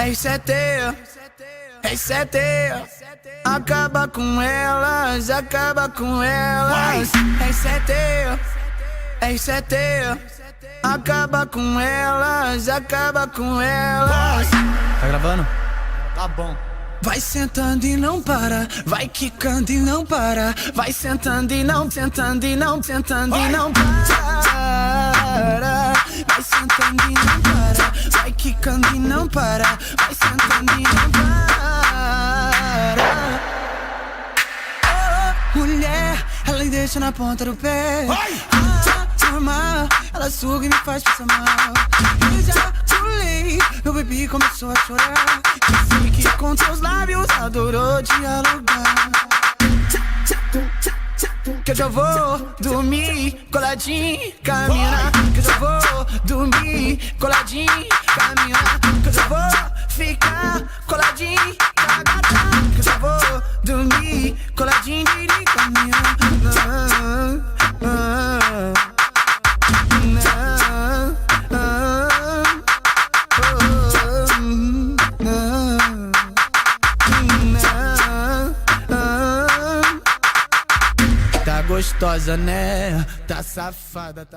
R7, acaba com elas, acaba com elas. R7, acaba com elas, acaba com elas. Tá gravando? Tá bom. Vai sentando e não para, vai quicando e não para, vai sentando e não, sentando e não, sentando e não para. Vai sentando e não para, vai quicando e não para, vai sentando e não para. Oh, mulher, ela me deixa na ponta do pé. Normal, ela suga e me faz passar mal. Eu já pulei, meu bebê começou a chorar. Eu sei que com teus lábios adorou dialogar. Que eu já vou dormir coladinho com a mina. Que eu já vou dormir coladinho com a mina. Que eu já vou ficar coladinho com a gata. Que eu já vou dormir coladinho com a mina. Tá gostosa, né? Tá safada, tá...